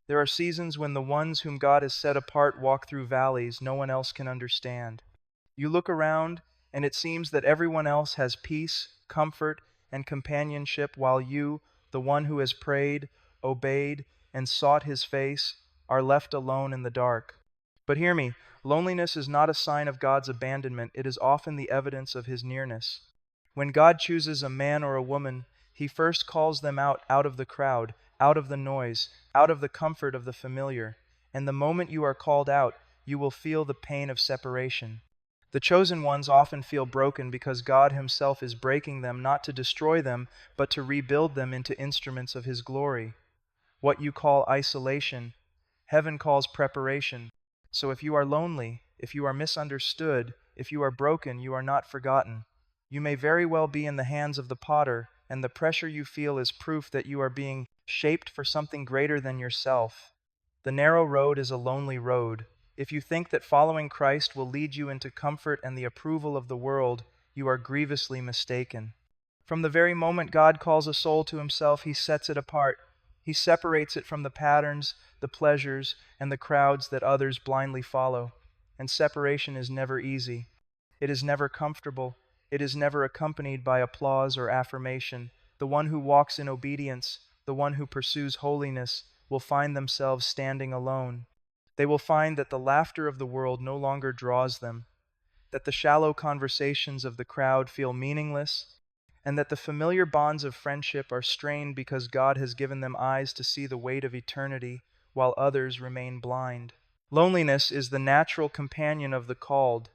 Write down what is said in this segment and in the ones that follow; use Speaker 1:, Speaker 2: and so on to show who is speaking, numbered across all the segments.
Speaker 1: There are seasons when the ones whom God has set apart walk through valleys no one else can understand. You look around, and it seems that everyone else has peace, comfort, and companionship, while you, the one who has prayed, obeyed, and sought his face, are left alone in the dark. But hear me, loneliness is not a sign of God's abandonment, it is often the evidence of his nearness. When God chooses a man or a woman, he first calls them out of the crowd, out of the noise, out of the comfort of the familiar. And the moment you are called out, you will feel the pain of separation. The chosen ones often feel broken because God himself is breaking them not to destroy them, but to rebuild them into instruments of his glory. What you call isolation, heaven calls preparation. So if you are lonely, if you are misunderstood, if you are broken, you are not forgotten. You may very well be in the hands of the potter, and the pressure you feel is proof that you are being shaped for something greater than yourself. The narrow road is a lonely road. If you think that following Christ will lead you into comfort and the approval of the world, you are grievously mistaken. From the very moment God calls a soul to himself, he sets it apart. He separates it from the patterns, the pleasures, and the crowds that others blindly follow. And separation is never easy. It is never comfortable. It is never accompanied by applause or affirmation. The one who walks in obedience, the one who pursues holiness, will find themselves standing alone. They will find that the laughter of the world no longer draws them, that the shallow conversations of the crowd feel meaningless, and that the familiar bonds of friendship are strained because God has given them eyes to see the weight of eternity, while others remain blind. Loneliness is the natural companion of the called.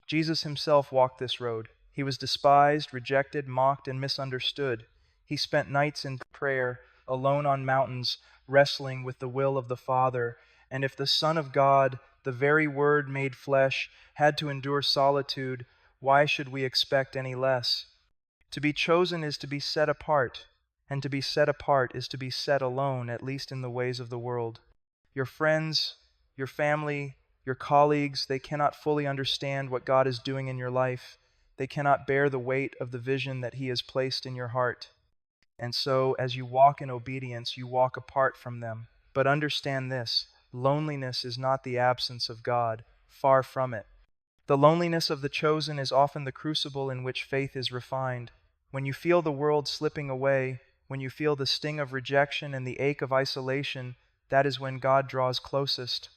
Speaker 1: Jesus himself walked this road. He was despised, rejected, mocked, and misunderstood. He spent nights in prayer, alone on mountains, wrestling with the will of the Father. And if the Son of God, the very Word made flesh, had to endure solitude, why should we expect any less? To be chosen is to be set apart, and to be set apart is to be set alone, at least in the ways of the world. Your friends, your family, your colleagues, they cannot fully understand what God is doing in your life. They cannot bear the weight of the vision that he has placed in your heart. And so, as you walk in obedience, you walk apart from them. But understand this, loneliness is not the absence of God. Far from it. The loneliness of the chosen is often the crucible in which faith is refined. When you feel the world slipping away, when you feel the sting of rejection and the ache of isolation, that is when God draws closest.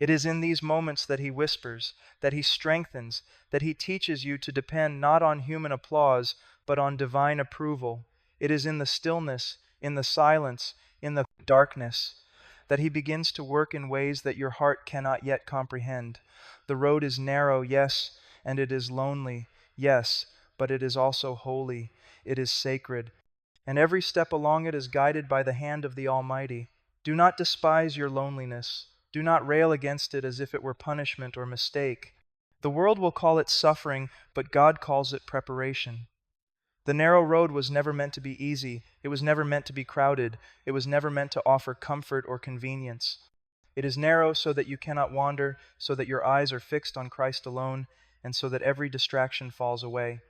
Speaker 1: It is in these moments that he whispers, that he strengthens, that he teaches you to depend not on human applause, but on divine approval. It is in the stillness, in the silence, in the darkness, that he begins to work in ways that your heart cannot yet comprehend. The road is narrow, yes, and it is lonely, yes, but it is also holy, it is sacred, and every step along it is guided by the hand of the Almighty. Do not despise your loneliness. Do not rail against it as if it were punishment or mistake. The world will call it suffering, but God calls it preparation. The narrow road was never meant to be easy. It was never meant to be crowded. It was never meant to offer comfort or convenience. It is narrow so that you cannot wander, so that your eyes are fixed on Christ alone, and so that every distraction falls away.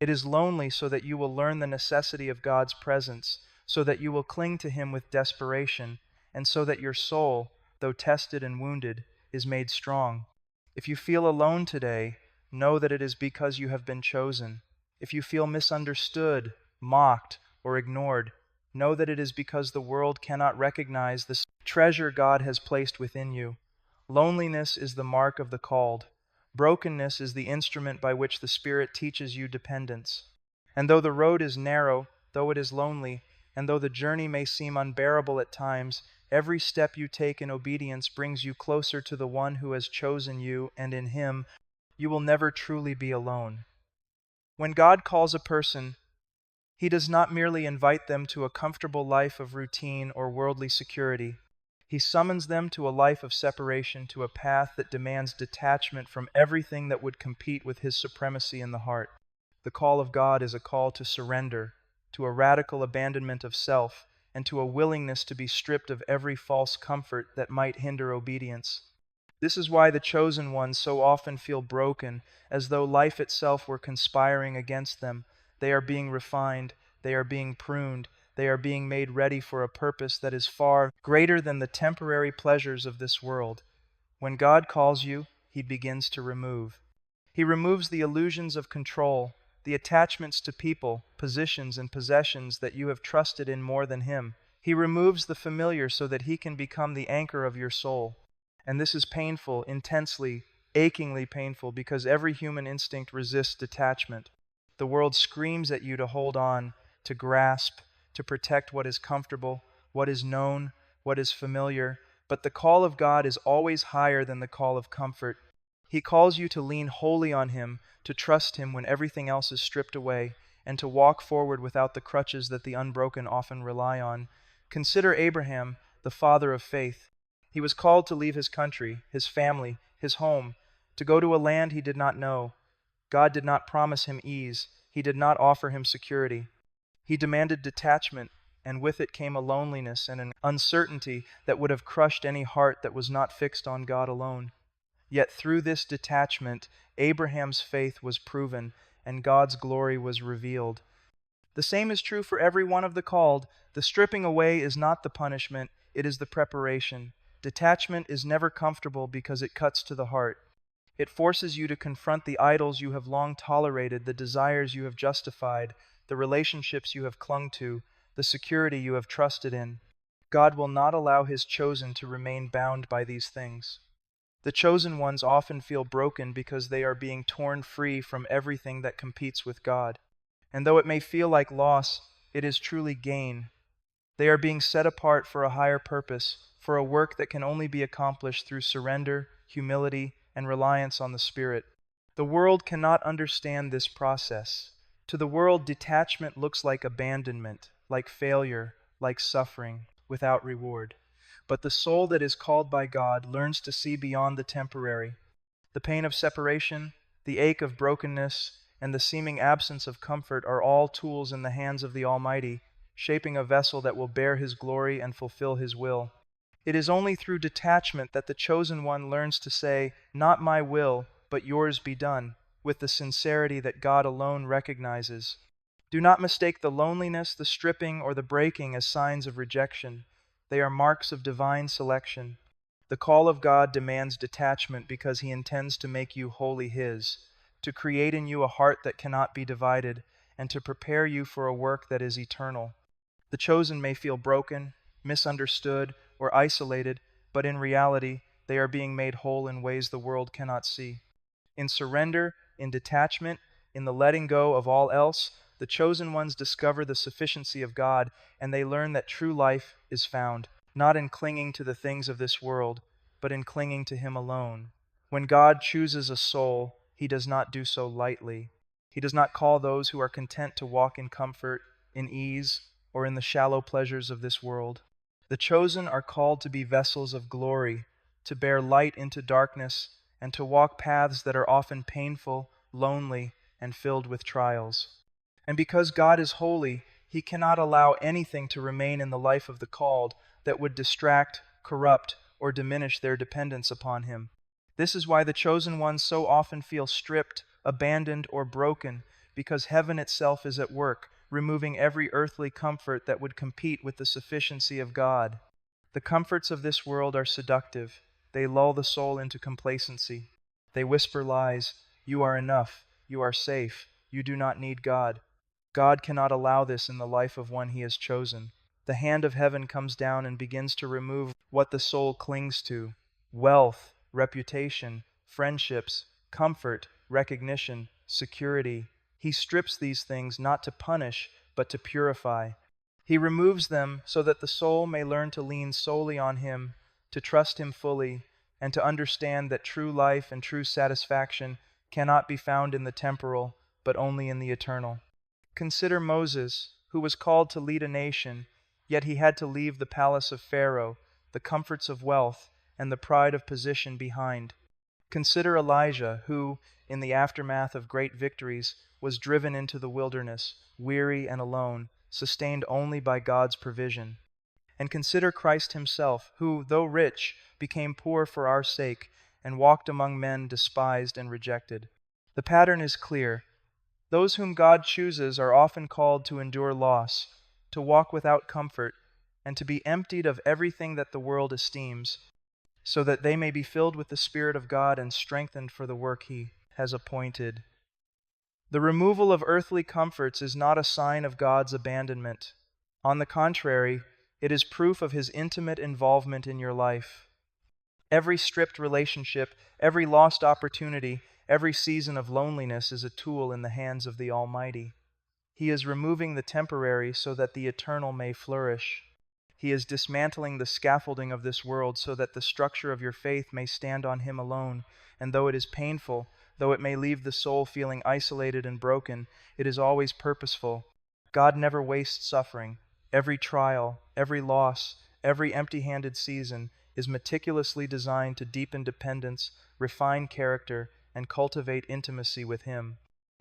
Speaker 1: It is lonely so that you will learn the necessity of God's presence, so that you will cling to him with desperation, and so that your soul, though tested and wounded, is made strong. If you feel alone today, know that it is because you have been chosen. If you feel misunderstood, mocked, or ignored, know that it is because the world cannot recognize the treasure God has placed within you. Loneliness is the mark of the called. Brokenness is the instrument by which the Spirit teaches you dependence. And though the road is narrow, though it is lonely, and though the journey may seem unbearable at times, every step you take in obedience brings you closer to the one who has chosen you, and in him you will never truly be alone. When God calls a person, he does not merely invite them to a comfortable life of routine or worldly security. He summons them to a life of separation, to a path that demands detachment from everything that would compete with his supremacy in the heart. The call of God is a call to surrender, to a radical abandonment of self, and to a willingness to be stripped of every false comfort that might hinder obedience. This is why the chosen ones so often feel broken, as though life itself were conspiring against them. They are being refined, they are being pruned, They are being made ready for a purpose that is far greater than the temporary pleasures of this world. When God calls you, He begins to remove. He removes the illusions of control, the attachments to people, positions, and possessions that you have trusted in more than Him. He removes the familiar so that He can become the anchor of your soul. And this is painful, intensely, achingly painful, because every human instinct resists detachment. The world screams at you to hold on, to grasp, to protect what is comfortable, what is known, what is familiar. But the call of God is always higher than the call of comfort. He calls you to lean wholly on Him, to trust Him when everything else is stripped away, and to walk forward without the crutches that the unbroken often rely on. Consider Abraham, the father of faith. He was called to leave his country, his family, his home, to go to a land he did not know. God did not promise him ease. He did not offer him security. He demanded detachment, and with it came a loneliness and an uncertainty that would have crushed any heart that was not fixed on God alone. Yet through this detachment, Abraham's faith was proven, and God's glory was revealed. The same is true for every one of the called. The stripping away is not the punishment, it is the preparation. Detachment is never comfortable because it cuts to the heart. It forces you to confront the idols you have long tolerated, the desires you have justified, the relationships you have clung to, the security you have trusted in. God will not allow His chosen to remain bound by these things. The chosen ones often feel broken because they are being torn free from everything that competes with God. And though it may feel like loss, it is truly gain. They are being set apart for a higher purpose, for a work that can only be accomplished through surrender, humility, and reliance on the Spirit. The world cannot understand this process. To the world, detachment looks like abandonment, like failure, like suffering, without reward. But the soul that is called by God learns to see beyond the temporary. The pain of separation, the ache of brokenness, and the seeming absence of comfort are all tools in the hands of the Almighty, shaping a vessel that will bear His glory and fulfill His will. It is only through detachment that the chosen one learns to say, "Not my will, but yours be done," with the sincerity that God alone recognizes. Do not mistake the loneliness, the stripping, or the breaking as signs of rejection. They are marks of divine selection. The call of God demands detachment because He intends to make you wholly His, to create in you a heart that cannot be divided, and to prepare you for a work that is eternal. The chosen may feel broken, misunderstood, or isolated, but in reality, they are being made whole in ways the world cannot see. In surrender, in detachment, in the letting go of all else, the chosen ones discover the sufficiency of God, and they learn that true life is found, not in clinging to the things of this world, but in clinging to Him alone. When God chooses a soul, He does not do so lightly. He does not call those who are content to walk in comfort, in ease, or in the shallow pleasures of this world. The chosen are called to be vessels of glory, to bear light into darkness, and to walk paths that are often painful, lonely, and filled with trials. And because God is holy, He cannot allow anything to remain in the life of the called that would distract, corrupt, or diminish their dependence upon Him. This is why the chosen ones so often feel stripped, abandoned, or broken, because heaven itself is at work, removing every earthly comfort that would compete with the sufficiency of God. The comforts of this world are seductive. They lull the soul into complacency. They whisper lies. You are enough. You are safe. You do not need God. God cannot allow this in the life of one He has chosen. The hand of heaven comes down and begins to remove what the soul clings to: wealth, reputation, friendships, comfort, recognition, security. He strips these things not to punish, but to purify. He removes them so that the soul may learn to lean solely on Him, to trust Him fully, and to understand that true life and true satisfaction cannot be found in the temporal, but only in the eternal. Consider Moses, who was called to lead a nation, yet he had to leave the palace of Pharaoh, the comforts of wealth, and the pride of position behind. Consider Elijah, who, in the aftermath of great victories, was driven into the wilderness, weary and alone, sustained only by God's provision. And consider Christ Himself, who, though rich, became poor for our sake, and walked among men despised and rejected. The pattern is clear. Those whom God chooses are often called to endure loss. to walk without comfort, and to be emptied of everything that the world esteems, so that they may be filled with the Spirit of God and strengthened for the work He has appointed. The removal of earthly comforts is not a sign of God's abandonment. On the contrary, it is proof of His intimate involvement in your life. Every stripped relationship, every lost opportunity, every season of loneliness is a tool in the hands of the Almighty. He is removing the temporary so that the eternal may flourish. He is dismantling the scaffolding of this world so that the structure of your faith may stand on Him alone. And though it is painful, though it may leave the soul feeling isolated and broken, it is always purposeful. God never wastes suffering. Every trial, every loss, every empty-handed season is meticulously designed to deepen dependence, refine character, and cultivate intimacy with Him.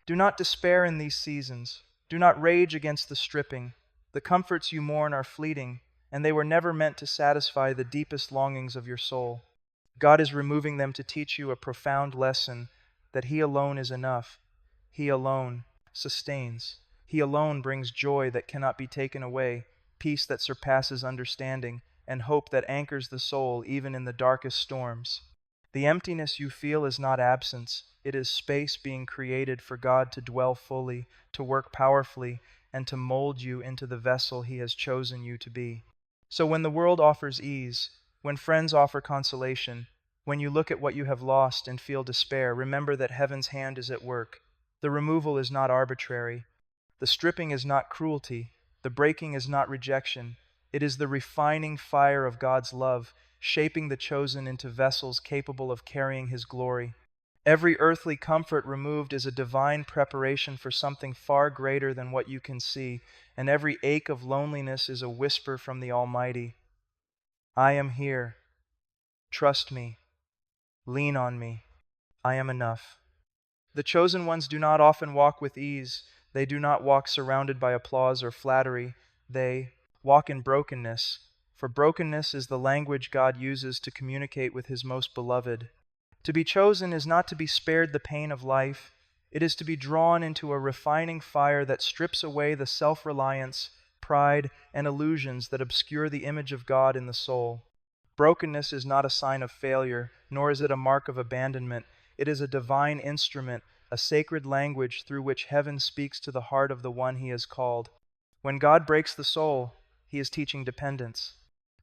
Speaker 1: Do not despair in these seasons. Do not rage against the stripping. The comforts you mourn are fleeting, and they were never meant to satisfy the deepest longings of your soul. God is removing them to teach you a profound lesson that He alone is enough. He alone sustains. He alone brings joy that cannot be taken away, peace that surpasses understanding, and hope that anchors the soul even in the darkest storms. The emptiness you feel is not absence. It is space being created for God to dwell fully, to work powerfully, and to mold you into the vessel He has chosen you to be. So when the world offers ease, when friends offer consolation, when you look at what you have lost and feel despair, remember that heaven's hand is at work. The removal is not arbitrary. The stripping is not cruelty. The breaking is not rejection. It is the refining fire of God's love, shaping the chosen into vessels capable of carrying His glory. Every earthly comfort removed is a divine preparation for something far greater than what you can see, and every ache of loneliness is a whisper from the Almighty. I am here. Trust me. Lean on me. I am enough. The chosen ones do not often walk with ease. They do not walk surrounded by applause or flattery. They walk in brokenness, for brokenness is the language God uses to communicate with His most beloved. To be chosen is not to be spared the pain of life. It is to be drawn into a refining fire that strips away the self-reliance, pride, and illusions that obscure the image of God in the soul. Brokenness is not a sign of failure, nor is it a mark of abandonment. It is a divine instrument, a sacred language through which heaven speaks to the heart of the one He has called. When God breaks the soul, He is teaching dependence.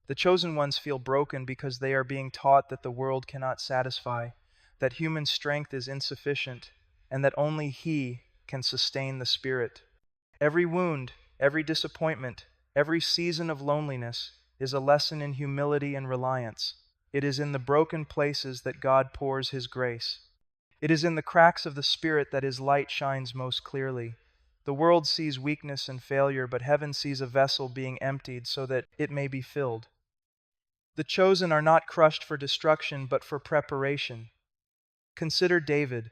Speaker 1: The chosen ones feel broken because they are being taught that the world cannot satisfy, that human strength is insufficient, and that only He can sustain the spirit. Every wound, every disappointment, every season of loneliness is a lesson in humility and reliance. It is in the broken places that God pours His grace. It is in the cracks of the Spirit that His light shines most clearly. The world sees weakness and failure, but heaven sees a vessel being emptied so that it may be filled. The chosen are not crushed for destruction, but for preparation. Consider David,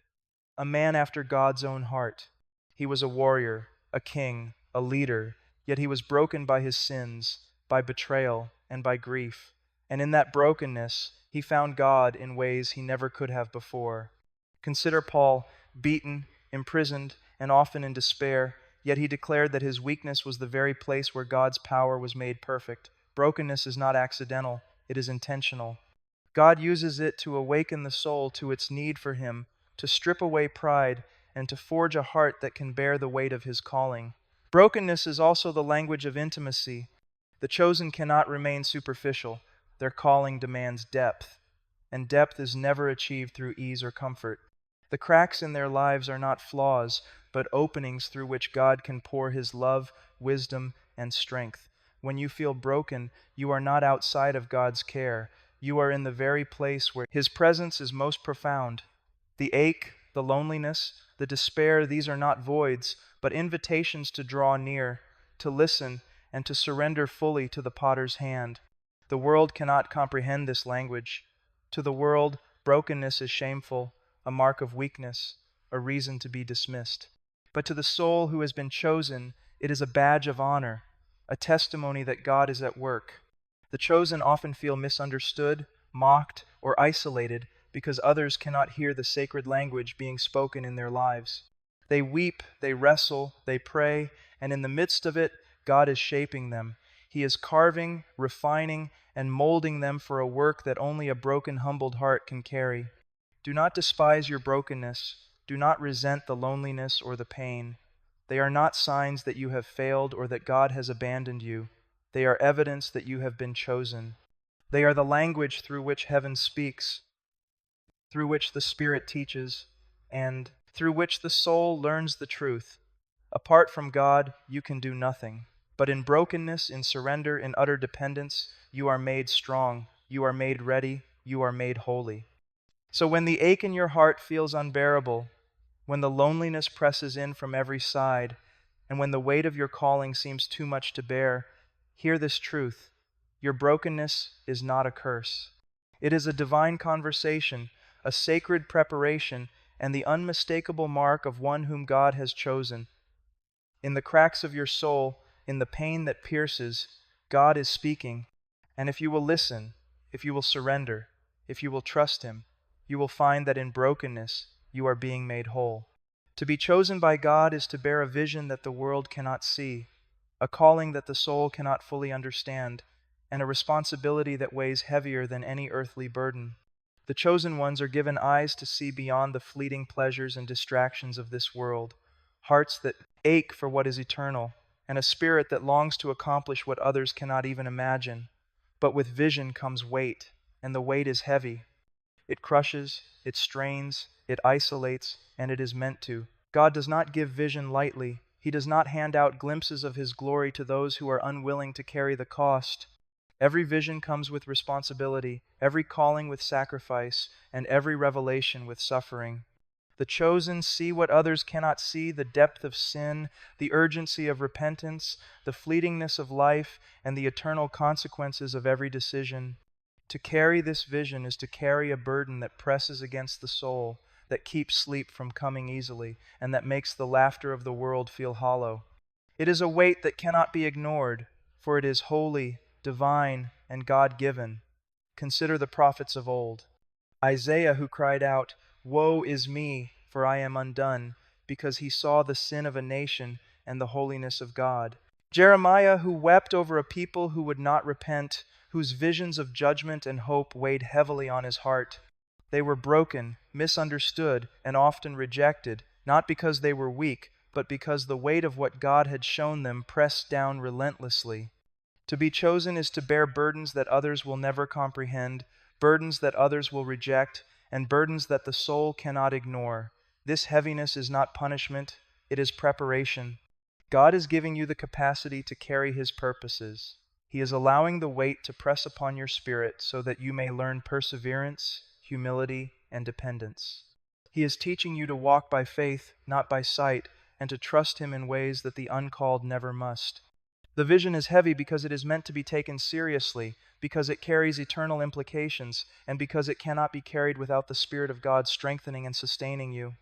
Speaker 1: a man after God's own heart. He was a warrior, a king, a leader, yet he was broken by his sins, by betrayal, and by grief. And in that brokenness, he found God in ways he never could have before. Consider Paul, beaten, imprisoned, and often in despair, yet he declared that his weakness was the very place where God's power was made perfect. Brokenness is not accidental, it is intentional. God uses it to awaken the soul to its need for Him, to strip away pride, and to forge a heart that can bear the weight of His calling. Brokenness is also the language of intimacy. The chosen cannot remain superficial. Their calling demands depth, and depth is never achieved through ease or comfort. The cracks in their lives are not flaws, but openings through which God can pour His love, wisdom, and strength. When you feel broken, you are not outside of God's care. You are in the very place where His presence is most profound. The ache, the loneliness, the despair, these are not voids, but invitations to draw near, to listen, and to surrender fully to the potter's hand. The world cannot comprehend this language. To the world, brokenness is shameful, a mark of weakness, a reason to be dismissed. But to the soul who has been chosen, it is a badge of honor, a testimony that God is at work. The chosen often feel misunderstood, mocked, or isolated because others cannot hear the sacred language being spoken in their lives. They weep, they wrestle, they pray, and in the midst of it, God is shaping them. He is carving, refining, and molding them for a work that only a broken, humbled heart can carry. Do not despise your brokenness. Do not resent the loneliness or the pain. They are not signs that you have failed or that God has abandoned you. They are evidence that you have been chosen. They are the language through which heaven speaks, through which the Spirit teaches, and through which the soul learns the truth. Apart from God, you can do nothing. But in brokenness, in surrender, in utter dependence, you are made strong, you are made ready, you are made holy. So when the ache in your heart feels unbearable, when the loneliness presses in from every side, and when the weight of your calling seems too much to bear, hear this truth. Your brokenness is not a curse. It is a divine conversation, a sacred preparation, and the unmistakable mark of one whom God has chosen. In the cracks of your soul, in the pain that pierces, God is speaking. And if you will listen, if you will surrender, if you will trust Him, you will find that in brokenness you are being made whole. To be chosen by God is to bear a vision that the world cannot see, a calling that the soul cannot fully understand, and a responsibility that weighs heavier than any earthly burden. The chosen ones are given eyes to see beyond the fleeting pleasures and distractions of this world, hearts that ache for what is eternal, and a spirit that longs to accomplish what others cannot even imagine. But with vision comes weight, and the weight is heavy. It crushes, it strains, it isolates, and it is meant to. God does not give vision lightly. He does not hand out glimpses of His glory to those who are unwilling to carry the cost. Every vision comes with responsibility, every calling with sacrifice, and every revelation with suffering. The chosen see what others cannot see, the depth of sin, the urgency of repentance, the fleetingness of life, and the eternal consequences of every decision. To carry this vision is to carry a burden that presses against the soul, that keeps sleep from coming easily, and that makes the laughter of the world feel hollow. It is a weight that cannot be ignored, for it is holy, divine, and God-given. Consider the prophets of old. Isaiah, who cried out, "Woe is me, for I am undone," because he saw the sin of a nation and the holiness of God. Jeremiah, who wept over a people who would not repent, whose visions of judgment and hope weighed heavily on his heart. They were broken, misunderstood, and often rejected, not because they were weak, but because the weight of what God had shown them pressed down relentlessly. To be chosen is to bear burdens that others will never comprehend, burdens that others will reject, and burdens that the soul cannot ignore. This heaviness is not punishment, it is preparation. God is giving you the capacity to carry His purposes. He is allowing the weight to press upon your spirit so that you may learn perseverance, humility, and dependence. He is teaching you to walk by faith, not by sight, and to trust Him in ways that the uncalled never must. The vision is heavy because it is meant to be taken seriously, because it carries eternal implications, and because it cannot be carried without the Spirit of God strengthening and sustaining you.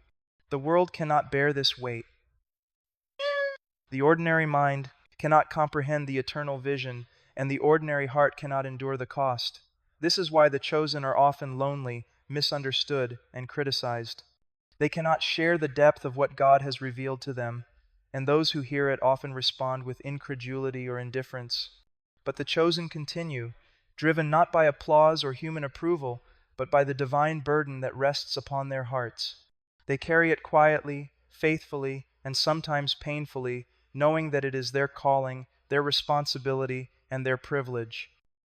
Speaker 1: The world cannot bear this weight. The ordinary mind cannot comprehend the eternal vision, and the ordinary heart cannot endure the cost. This is why the chosen are often lonely, misunderstood, and criticized. They cannot share the depth of what God has revealed to them, and those who hear it often respond with incredulity or indifference. But the chosen continue, driven not by applause or human approval, but by the divine burden that rests upon their hearts. They carry it quietly, faithfully, and sometimes painfully, knowing that it is their calling, their responsibility, and their privilege.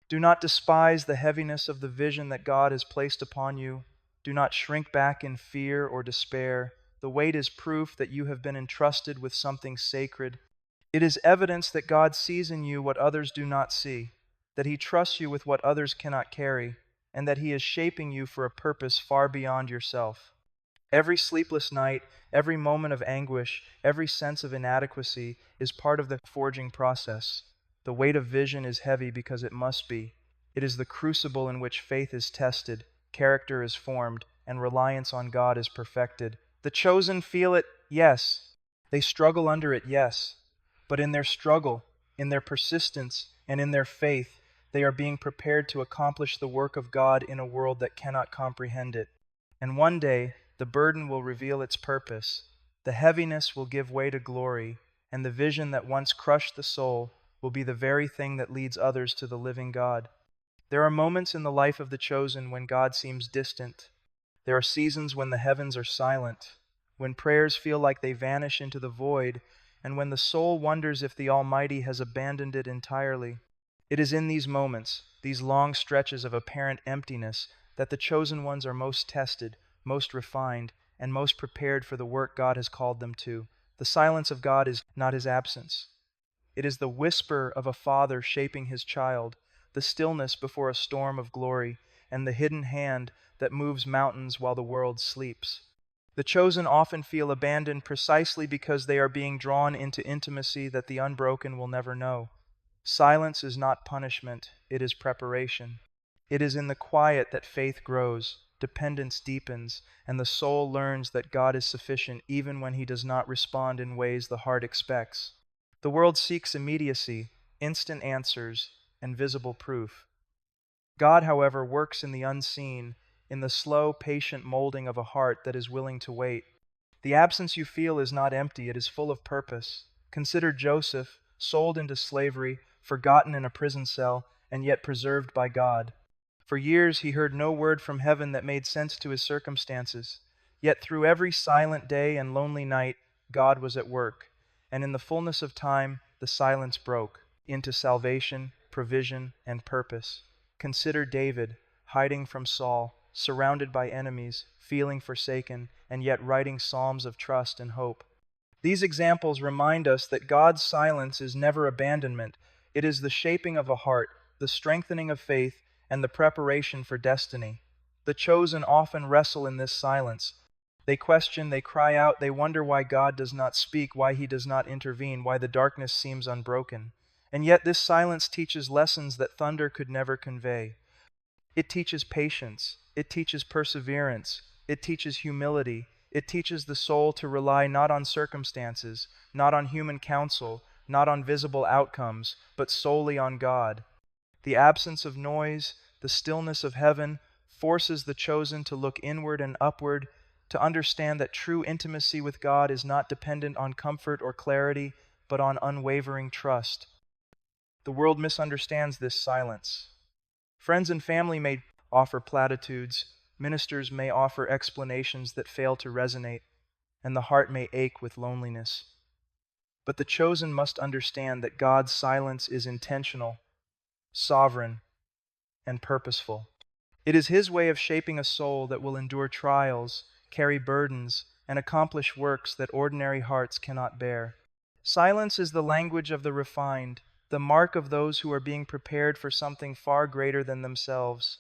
Speaker 1: Do not despise the heaviness of the vision that God has placed upon you. Do not shrink back in fear or despair. The weight is proof that you have been entrusted with something sacred. It is evidence that God sees in you what others do not see, that He trusts you with what others cannot carry, and that He is shaping you for a purpose far beyond yourself. Every sleepless night, every moment of anguish, every sense of inadequacy is part of the forging process. The weight of vision is heavy because it must be. It is the crucible in which faith is tested, character is formed, and reliance on God is perfected. The chosen feel it, yes. They struggle under it, yes. But in their struggle, in their persistence, and in their faith, they are being prepared to accomplish the work of God in a world that cannot comprehend it. And one day, the burden will reveal its purpose. The heaviness will give way to glory, and the vision that once crushed the soul will be the very thing that leads others to the living God. There are moments in the life of the chosen when God seems distant. There are seasons when the heavens are silent, when prayers feel like they vanish into the void, and when the soul wonders if the Almighty has abandoned it entirely. It is in these moments, these long stretches of apparent emptiness, that the chosen ones are most tested, most refined, and most prepared for the work God has called them to. The silence of God is not his absence. It is the whisper of a father shaping his child, the stillness before a storm of glory, and the hidden hand that moves mountains while the world sleeps. The chosen often feel abandoned precisely because they are being drawn into intimacy that the unbroken will never know. Silence is not punishment, it is preparation. It is in the quiet that faith grows, dependence deepens, and the soul learns that God is sufficient even when he does not respond in ways the heart expects. The world seeks immediacy, instant answers, and visible proof. God, however, works in the unseen, in the slow, patient molding of a heart that is willing to wait. The absence you feel is not empty, it is full of purpose. Consider Joseph, sold into slavery, forgotten in a prison cell, and yet preserved by God. For years he heard no word from heaven that made sense to his circumstances. Yet through every silent day and lonely night, God was at work. And in the fullness of time, the silence broke into salvation, provision, and purpose. Consider David, hiding from Saul, surrounded by enemies, feeling forsaken, and yet writing psalms of trust and hope. These examples remind us that God's silence is never abandonment. It is the shaping of a heart, the strengthening of faith, and the preparation for destiny. The chosen often wrestle in this silence. They question, they cry out, they wonder why God does not speak, why he does not intervene, why the darkness seems unbroken. And yet this silence teaches lessons that thunder could never convey. It teaches patience, it teaches perseverance, it teaches humility, it teaches the soul to rely not on circumstances, not on human counsel, not on visible outcomes, but solely on God. The absence of noise, the stillness of heaven, forces the chosen to look inward and upward, to understand that true intimacy with God is not dependent on comfort or clarity, but on unwavering trust. The world misunderstands this silence. Friends and family may offer platitudes, ministers may offer explanations that fail to resonate, and the heart may ache with loneliness. But the chosen must understand that God's silence is intentional, sovereign, and purposeful. It is his way of shaping a soul that will endure trials, carry burdens, and accomplish works that ordinary hearts cannot bear. Silence is the language of the refined, the mark of those who are being prepared for something far greater than themselves.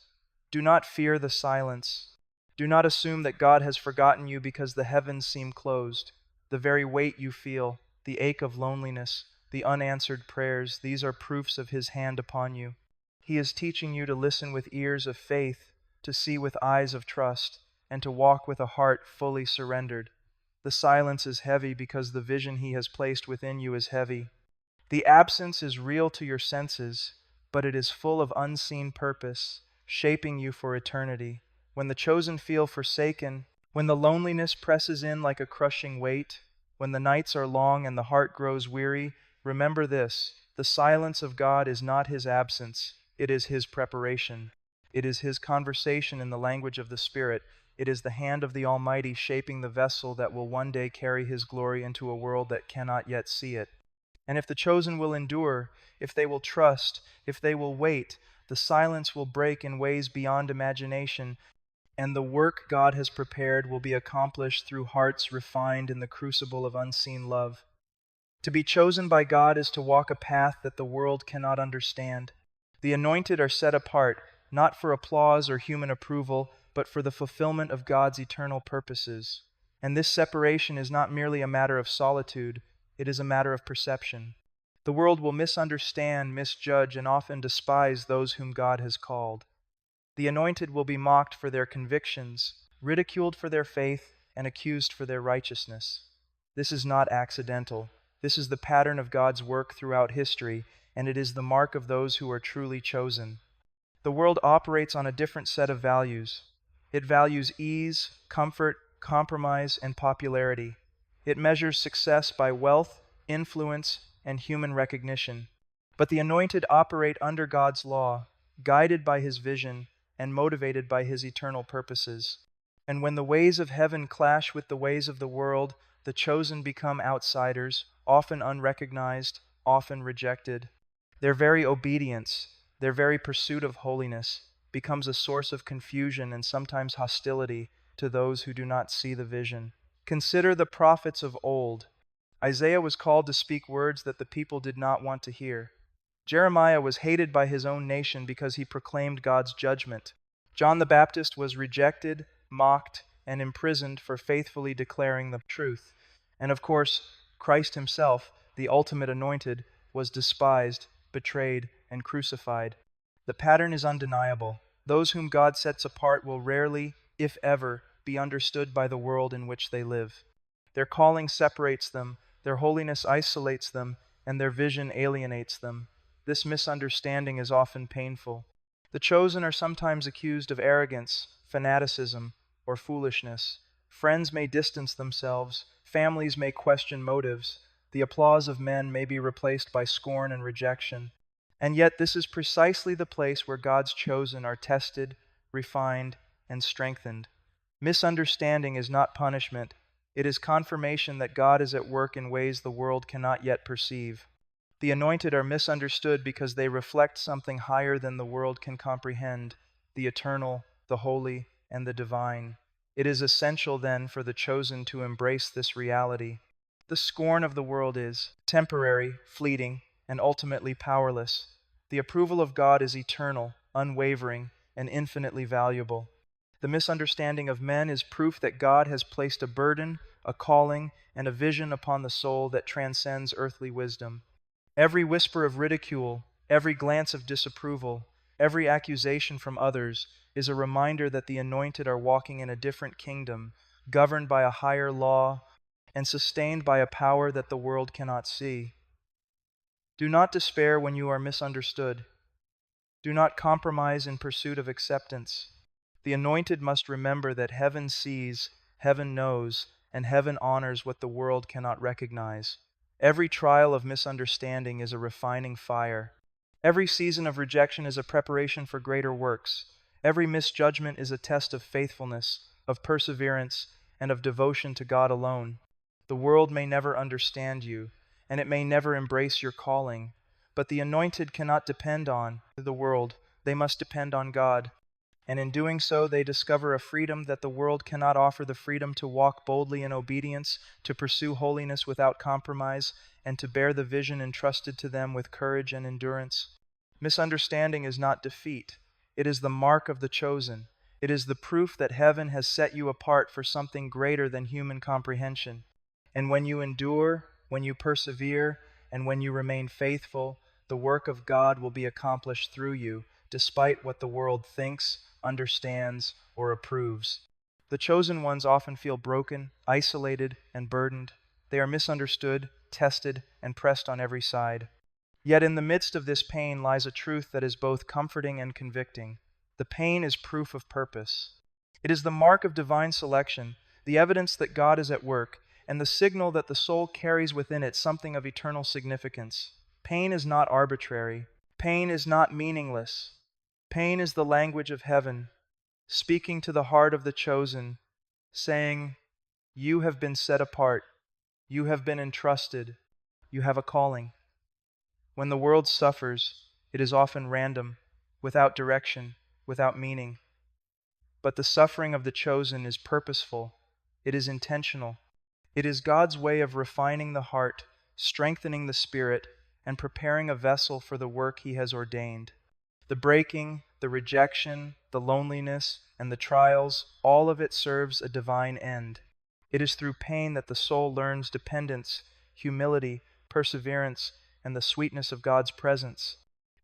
Speaker 1: Do not fear the silence. Do not assume that God has forgotten you because the heavens seem closed. The very weight you feel, the ache of loneliness, the unanswered prayers, these are proofs of his hand upon you. He is teaching you to listen with ears of faith, to see with eyes of trust, and to walk with a heart fully surrendered. The silence is heavy because the vision he has placed within you is heavy. The absence is real to your senses, but it is full of unseen purpose, shaping you for eternity. When the chosen feel forsaken, when the loneliness presses in like a crushing weight, when the nights are long and the heart grows weary, remember this: the silence of God is not his absence, it is his preparation. It is his conversation in the language of the Spirit. It is the hand of the Almighty shaping the vessel that will one day carry his glory into a world that cannot yet see it. And if the chosen will endure, if they will trust, if they will wait, the silence will break in ways beyond imagination, and the work God has prepared will be accomplished through hearts refined in the crucible of unseen love. To be chosen by God is to walk a path that the world cannot understand. The anointed are set apart, not for applause or human approval, but for the fulfillment of God's eternal purposes. And this separation is not merely a matter of solitude, it is a matter of perception. The world will misunderstand, misjudge, and often despise those whom God has called. The anointed will be mocked for their convictions, ridiculed for their faith, and accused for their righteousness. This is not accidental. This is the pattern of God's work throughout history, and it is the mark of those who are truly chosen. The world operates on a different set of values. It values ease, comfort, compromise, and popularity. It measures success by wealth, influence, and human recognition. But the anointed operate under God's law, guided by his vision and motivated by his eternal purposes. And when the ways of heaven clash with the ways of the world, the chosen become outsiders, often unrecognized, often rejected. Their very obedience, their very pursuit of holiness, becomes a source of confusion and sometimes hostility to those who do not see the vision. Consider the prophets of old. Isaiah was called to speak words that the people did not want to hear. Jeremiah was hated by his own nation because he proclaimed God's judgment. John the Baptist was rejected, mocked, and imprisoned for faithfully declaring the truth. And of course, Christ himself, the ultimate anointed, was despised, betrayed, and crucified. The pattern is undeniable. Those whom God sets apart will rarely, if ever, be understood by the world in which they live. Their calling separates them, their holiness isolates them, and their vision alienates them. This misunderstanding is often painful. The chosen are sometimes accused of arrogance, fanaticism, or foolishness. Friends may distance themselves, families may question motives, the applause of men may be replaced by scorn and rejection. And yet this is precisely the place where God's chosen are tested, refined, and strengthened. Misunderstanding is not punishment. It is confirmation that God is at work in ways the world cannot yet perceive. The anointed are misunderstood because they reflect something higher than the world can comprehend, the eternal, the holy, and the divine. It is essential, then, for the chosen to embrace this reality. The scorn of the world is temporary, fleeting, and ultimately powerless. The approval of God is eternal, unwavering, and infinitely valuable. The misunderstanding of men is proof that God has placed a burden, a calling, and a vision upon the soul that transcends earthly wisdom. Every whisper of ridicule, every glance of disapproval, every accusation from others is a reminder that the anointed are walking in a different kingdom, governed by a higher law and sustained by a power that the world cannot see. Do not despair when you are misunderstood. Do not compromise in pursuit of acceptance. The anointed must remember that heaven sees, heaven knows, and heaven honors what the world cannot recognize. Every trial of misunderstanding is a refining fire. Every season of rejection is a preparation for greater works. Every misjudgment is a test of faithfulness, of perseverance, and of devotion to God alone. The world may never understand you, and it may never embrace your calling, but the anointed cannot depend on the world. They must depend on God. And in doing so, they discover a freedom that the world cannot offer, the freedom to walk boldly in obedience, to pursue holiness without compromise, and to bear the vision entrusted to them with courage and endurance. Misunderstanding is not defeat. It is the mark of the chosen. It is the proof that heaven has set you apart for something greater than human comprehension. And when you endure, when you persevere, and when you remain faithful, the work of God will be accomplished through you, despite what the world thinks, understands, or approves. The chosen ones often feel broken, isolated, and burdened. They are misunderstood, tested, and pressed on every side. Yet in the midst of this pain lies a truth that is both comforting and convicting. The pain is proof of purpose. It is the mark of divine selection, the evidence that God is at work, and the signal that the soul carries within it something of eternal significance. Pain is not arbitrary. Pain is not meaningless. Pain is the language of heaven, speaking to the heart of the chosen, saying, "You have been set apart. You have been entrusted. You have a calling." When the world suffers, it is often random, without direction, without meaning. But the suffering of the chosen is purposeful. It is intentional. It is God's way of refining the heart, strengthening the spirit, and preparing a vessel for the work He has ordained. The breaking, the rejection, the loneliness, and the trials, all of it serves a divine end. It is through pain that the soul learns dependence, humility, perseverance, and the sweetness of God's presence.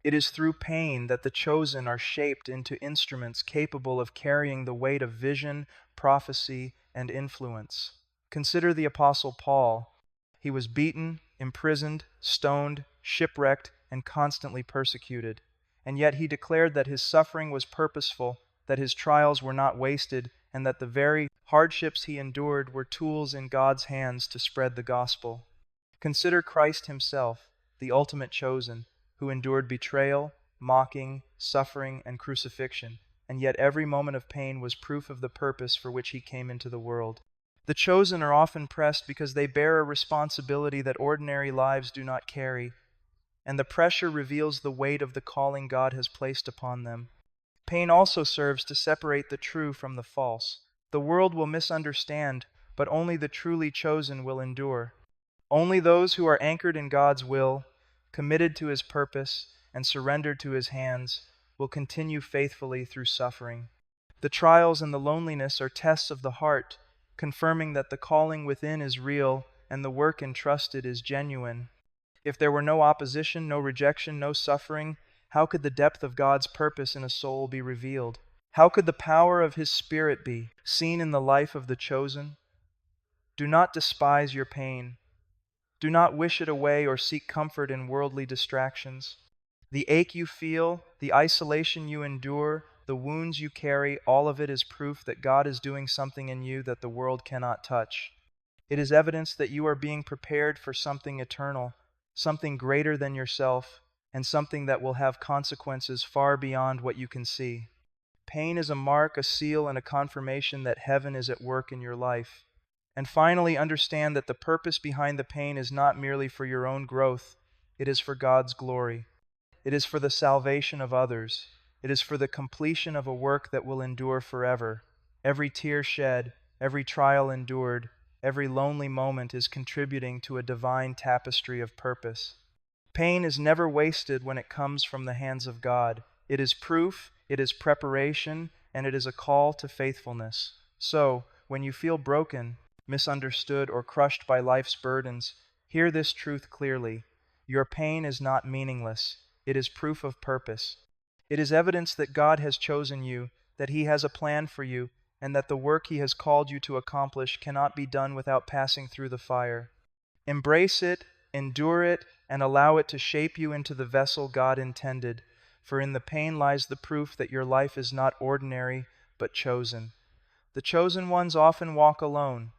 Speaker 1: It is through pain that the chosen are shaped into instruments capable of carrying the weight of vision, prophecy, and influence. Consider the Apostle Paul. He was beaten, imprisoned, stoned, shipwrecked, and constantly persecuted. And yet he declared that his suffering was purposeful, that his trials were not wasted, and that the very hardships he endured were tools in God's hands to spread the gospel. Consider Christ himself, the ultimate chosen, who endured betrayal, mocking, suffering, and crucifixion, and yet every moment of pain was proof of the purpose for which he came into the world. The chosen are often pressed because they bear a responsibility that ordinary lives do not carry, and the pressure reveals the weight of the calling God has placed upon them. Pain also serves to separate the true from the false. The world will misunderstand, but only the truly chosen will endure. Only those who are anchored in God's will, committed to his purpose, and surrendered to his hands will continue faithfully through suffering. The trials and the loneliness are tests of the heart, confirming that the calling within is real and the work entrusted is genuine. If there were no opposition, no rejection, no suffering, how could the depth of God's purpose in a soul be revealed? How could the power of his Spirit be seen in the life of the chosen? Do not despise your pain. Do not wish it away or seek comfort in worldly distractions. The ache you feel, the isolation you endure, the wounds you carry, all of it is proof that God is doing something in you that the world cannot touch. It is evidence that you are being prepared for something eternal, something greater than yourself, and something that will have consequences far beyond what you can see. Pain is a mark, a seal, and a confirmation that heaven is at work in your life. And finally, understand that the purpose behind the pain is not merely for your own growth, it is for God's glory. It is for the salvation of others. It is for the completion of a work that will endure forever. Every tear shed, every trial endured, every lonely moment is contributing to a divine tapestry of purpose. Pain is never wasted when it comes from the hands of God. It is proof, it is preparation, and it is a call to faithfulness. So, when you feel broken, misunderstood, or crushed by life's burdens, hear this truth clearly. Your pain is not meaningless. It is proof of purpose. It is evidence that God has chosen you, that he has a plan for you, and that the work he has called you to accomplish cannot be done without passing through the fire. Embrace it, endure it, and allow it to shape you into the vessel God intended, for in the pain lies the proof that your life is not ordinary, but chosen. The chosen ones often walk alone.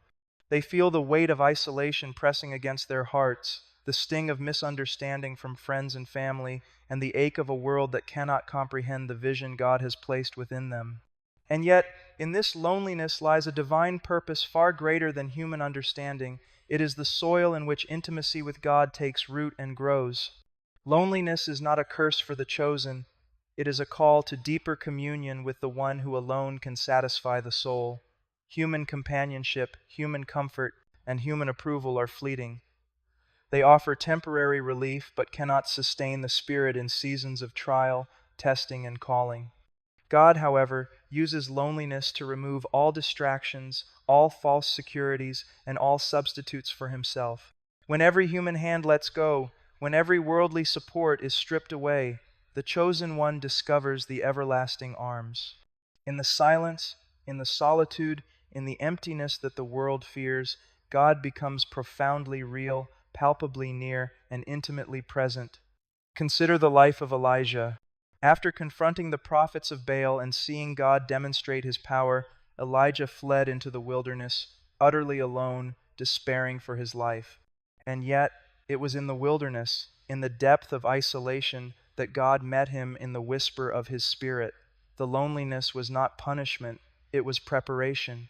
Speaker 1: They feel the weight of isolation pressing against their hearts, the sting of misunderstanding from friends and family, and the ache of a world that cannot comprehend the vision God has placed within them. And yet, in this loneliness lies a divine purpose far greater than human understanding. It is the soil in which intimacy with God takes root and grows. Loneliness is not a curse for the chosen. It is a call to deeper communion with the one who alone can satisfy the soul. Human companionship, human comfort, and human approval are fleeting. They offer temporary relief but cannot sustain the spirit in seasons of trial, testing, and calling. God, however, uses loneliness to remove all distractions, all false securities, and all substitutes for himself. When every human hand lets go, when every worldly support is stripped away, the chosen one discovers the everlasting arms. In the silence, in the solitude, in the emptiness that the world fears, God becomes profoundly real, palpably near, and intimately present. Consider the life of Elijah. After confronting the prophets of Baal and seeing God demonstrate his power, Elijah fled into the wilderness, utterly alone, despairing for his life. And yet, it was in the wilderness, in the depth of isolation, that God met him in the whisper of his Spirit. The loneliness was not punishment, it was preparation.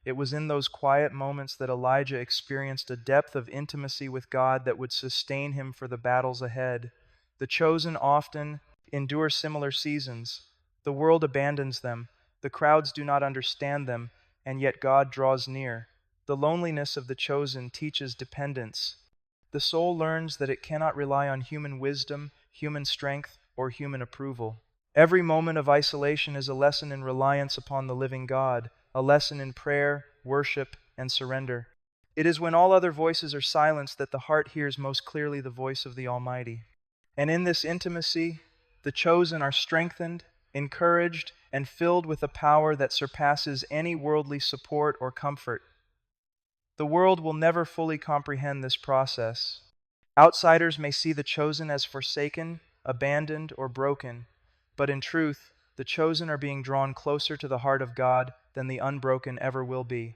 Speaker 1: It was in those quiet moments that Elijah experienced a depth of intimacy with God that would sustain him for the battles ahead. The chosen often endure similar seasons. The world abandons them, the crowds do not understand them, and yet God draws near. The loneliness of the chosen teaches dependence. The soul learns that it cannot rely on human wisdom, human strength, or human approval. Every moment of isolation is a lesson in reliance upon the living God, a lesson in prayer, worship, and surrender. It is when all other voices are silenced that the heart hears most clearly the voice of the Almighty. And in this intimacy, the chosen are strengthened, encouraged, and filled with a power that surpasses any worldly support or comfort. The world will never fully comprehend this process. Outsiders may see the chosen as forsaken, abandoned, or broken, but in truth, the chosen are being drawn closer to the heart of God than the unbroken ever will be.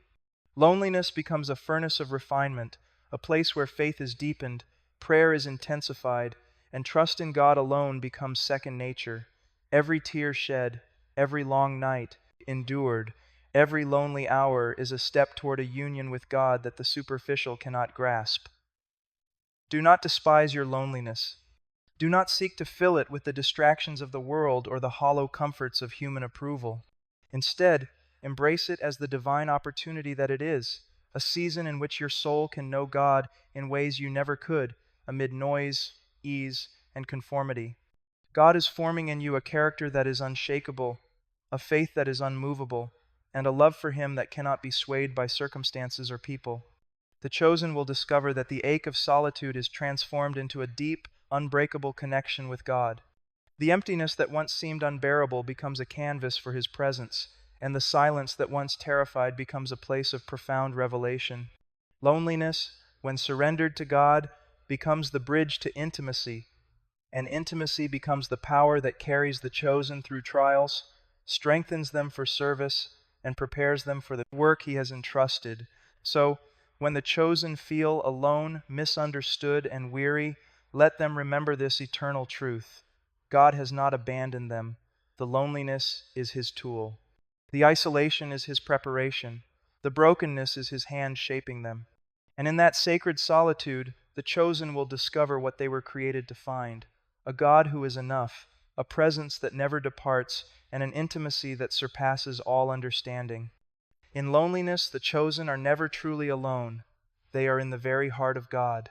Speaker 1: Loneliness becomes a furnace of refinement, a place where faith is deepened, prayer is intensified, and trust in God alone becomes second nature. Every tear shed, every long night endured, every lonely hour is a step toward a union with God that the superficial cannot grasp. Do not despise your loneliness. Do not seek to fill it with the distractions of the world or the hollow comforts of human approval. Instead, embrace it as the divine opportunity that it is, a season in which your soul can know God in ways you never could, amid noise, ease, and conformity. God is forming in you a character that is unshakable, a faith that is unmovable, and a love for Him that cannot be swayed by circumstances or people. The chosen will discover that the ache of solitude is transformed into a deep, unbreakable connection with God. The emptiness that once seemed unbearable becomes a canvas for His presence, and the silence that once terrified becomes a place of profound revelation. Loneliness, when surrendered to God, becomes the bridge to intimacy, and intimacy becomes the power that carries the chosen through trials, strengthens them for service, and prepares them for the work He has entrusted. So, when the chosen feel alone, misunderstood, and weary, let them remember this eternal truth. God has not abandoned them. The loneliness is His tool. The isolation is His preparation. The brokenness is His hand shaping them. And in that sacred solitude, the chosen will discover what they were created to find: a God who is enough, a presence that never departs, and an intimacy that surpasses all understanding. In loneliness, the chosen are never truly alone. They are in the very heart of God.